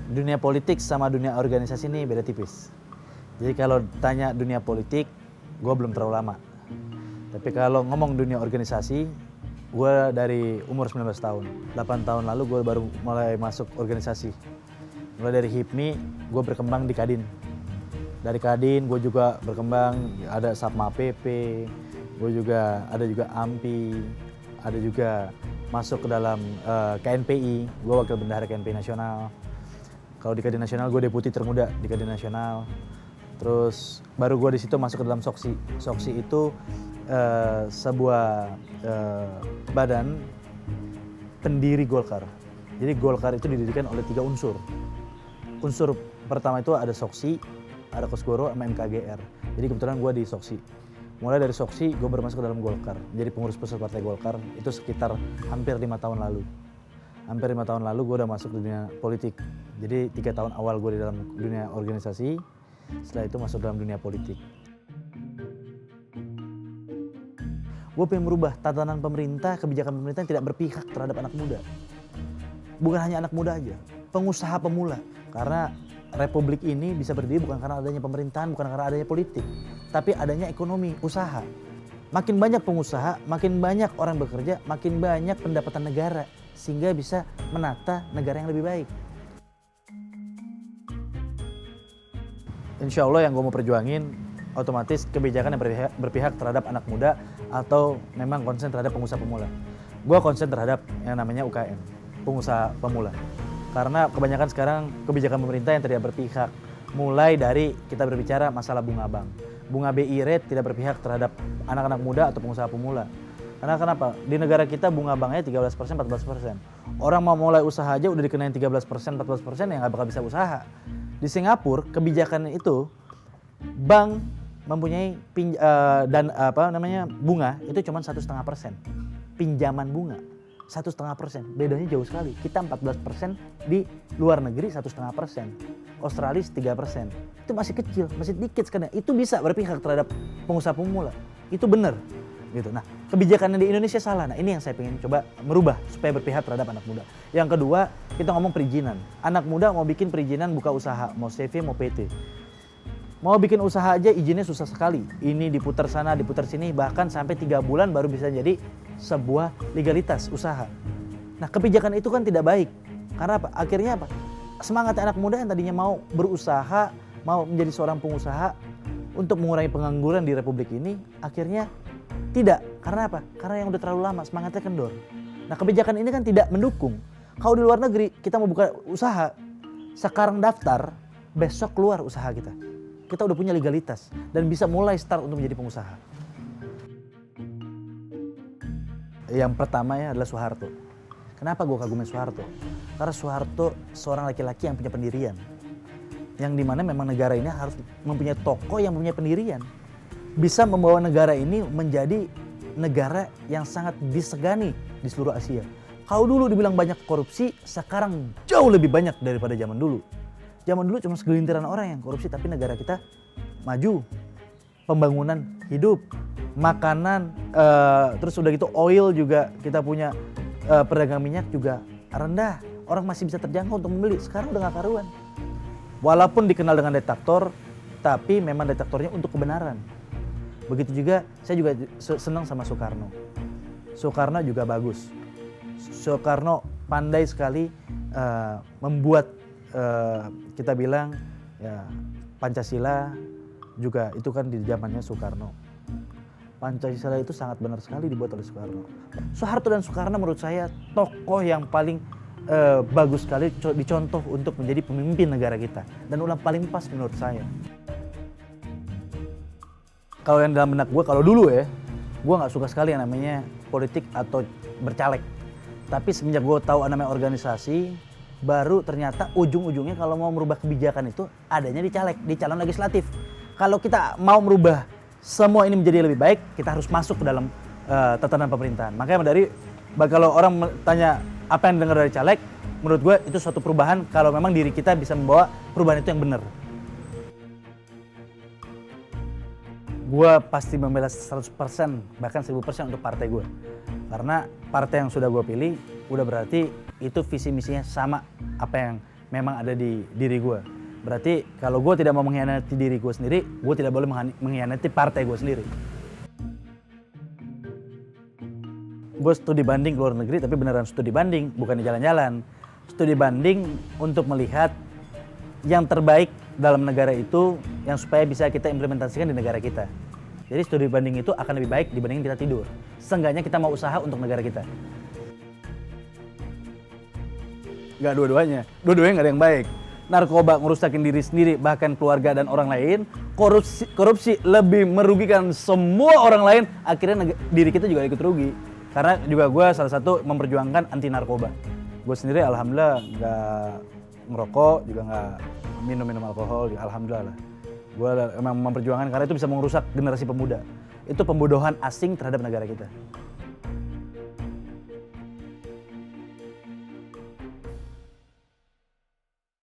Dunia politik sama dunia organisasi ini beda tipis. Jadi kalau tanya dunia politik, gue belum terlalu lama. Tapi kalau ngomong dunia organisasi, gue dari umur 19 tahun. 8 tahun lalu gue baru mulai masuk organisasi. Mulai dari HIPMI, gue berkembang di Kadin. Dari Kadin gue juga berkembang, ada Satma PP, gue juga ada juga AMPI, ada juga masuk ke dalam KNPI, gue wakil bendahara KNPI nasional. Kalau di Kadin nasional gue deputi termuda di Kadin nasional. Terus baru gue di situ masuk ke dalam Soksi. Soksi itu sebuah badan pendiri Golkar. Jadi Golkar itu didirikan oleh 3 unsur. Unsur pertama itu ada Soksi, ada Kosgoro, sama MKGR. Jadi kebetulan gue di Soksi. Mulai dari Soksi gue bermasuk ke dalam Golkar. Jadi pengurus pusat partai Golkar itu sekitar hampir 5 tahun lalu. Hampir 5 tahun lalu gue udah masuk di dunia politik. Jadi 3 tahun awal gue di dalam dunia organisasi, setelah itu masuk dalam dunia politik. Gue pengen merubah tatanan pemerintah, kebijakan pemerintah yang tidak berpihak terhadap anak muda. Bukan hanya anak muda aja, pengusaha pemula. Karena republik ini bisa berdiri bukan karena adanya pemerintahan, bukan karena adanya politik, tapi adanya ekonomi, usaha. Makin banyak pengusaha, makin banyak orang bekerja, makin banyak pendapatan negara, sehingga bisa menata negara yang lebih baik. Insya Allah yang gue mau perjuangin otomatis kebijakan yang berpihak terhadap anak muda atau memang konsen terhadap pengusaha pemula. Gue konsen terhadap yang namanya UKM, pengusaha pemula. Karena kebanyakan sekarang kebijakan pemerintah yang tidak berpihak. Mulai dari kita berbicara masalah bunga bank. Bunga BI rate tidak berpihak terhadap anak-anak muda atau pengusaha pemula. Karena kenapa? Di negara kita bunga banknya 13%, 14%. Orang mau mulai usaha aja udah dikenain 13%, 14% yang nggak bakal bisa usaha. Di Singapura kebijakan itu bank mempunyai bunga itu cuma 1,5%. Pinjaman bunga 1,5%, bedanya jauh sekali. Kita 14% di luar negeri 1,5%, Australia 3%. Itu masih kecil, masih dikit sekarang. Itu bisa berpihak terhadap pengusaha pemula. Itu benar, gitu. Nah, kebijakan di Indonesia salah. Nah, ini yang saya pengen coba merubah supaya berpihak terhadap anak muda. Yang kedua, kita ngomong perizinan. Anak muda mau bikin perizinan buka usaha, mau CV, mau PT. Mau bikin usaha aja izinnya susah sekali. Ini diputar sana, diputar sini, bahkan sampai 3 bulan baru bisa jadi sebuah legalitas usaha. Nah, kebijakan itu kan tidak baik. Karena apa? Akhirnya apa? Semangat anak muda yang tadinya mau berusaha, mau menjadi seorang pengusaha untuk mengurangi pengangguran di republik ini, akhirnya tidak. Karena apa? Karena yang udah terlalu lama, semangatnya kendor. Nah, kebijakan ini kan tidak mendukung. Kalau di luar negeri, kita mau buka usaha, sekarang daftar, besok keluar usaha kita. Kita udah punya legalitas dan bisa mulai start untuk menjadi pengusaha. Yang pertama ya adalah Soeharto. Kenapa gue kagumin Soeharto? Karena Soeharto seorang laki-laki yang punya pendirian. Yang dimana memang negara ini harus mempunyai tokoh yang punya pendirian. Bisa membawa negara ini menjadi negara yang sangat disegani di seluruh Asia. Kalau dulu dibilang banyak korupsi, sekarang jauh lebih banyak daripada zaman dulu. Zaman dulu cuma segelintiran orang yang korupsi, tapi negara kita maju. Pembangunan hidup, makanan, terus udah gitu oil juga kita punya, perdagangan minyak juga rendah. Orang masih bisa terjangkau untuk membeli, sekarang udah gak karuan. Walaupun dikenal dengan diktator, tapi memang diktatornya untuk kebenaran. Begitu juga, saya juga senang sama Soekarno. Soekarno juga bagus. Soekarno pandai sekali membuat kita bilang ya Pancasila juga itu kan di zamannya Soekarno. Pancasila itu sangat benar sekali dibuat oleh Soekarno. Soeharto dan Soekarno menurut saya tokoh yang paling bagus sekali dicontoh untuk menjadi pemimpin negara kita dan ulang paling pas menurut saya. Kalau yang dalam benak gue, kalau dulu ya, gue nggak suka sekali yang namanya politik atau bercaleg. Tapi semenjak gue tahu namanya organisasi, baru ternyata ujung-ujungnya kalau mau merubah kebijakan itu adanya di caleg, di calon legislatif. Kalau kita mau merubah semua ini menjadi lebih baik, kita harus masuk ke dalam tatanan pemerintahan. Makanya kalau orang tanya apa yang dengar dari caleg, menurut gue itu suatu perubahan kalau memang diri kita bisa membawa perubahan itu yang benar. Gue pasti membela 100%, bahkan 1000% untuk partai gue. Karena partai yang sudah gue pilih, udah berarti itu visi misinya sama apa yang memang ada di diri gue. Berarti kalau gue tidak mau mengkhianati diri gue sendiri, gue tidak boleh mengkhianati partai gue sendiri. Gue studi banding ke luar negeri, tapi beneran studi banding, bukan di jalan-jalan. Studi banding untuk melihat yang terbaik dalam negara itu yang supaya bisa kita implementasikan di negara kita. Jadi studi banding itu akan lebih baik dibandingin kita tidur. Seenggaknya kita mau usaha untuk negara kita. Nggak dua-duanya nggak ada yang baik. Narkoba ngerusakin diri sendiri, bahkan keluarga dan orang lain. Korupsi lebih merugikan semua orang lain, akhirnya diri kita juga ikut rugi. Karena juga gue salah satu memperjuangkan anti narkoba. Gue sendiri alhamdulillah nggak ngerokok, juga nggak minum alkohol, juga alhamdulillah lah. Gue memang memperjuangkan karena itu bisa merusak generasi pemuda. Itu pembodohan asing terhadap negara kita.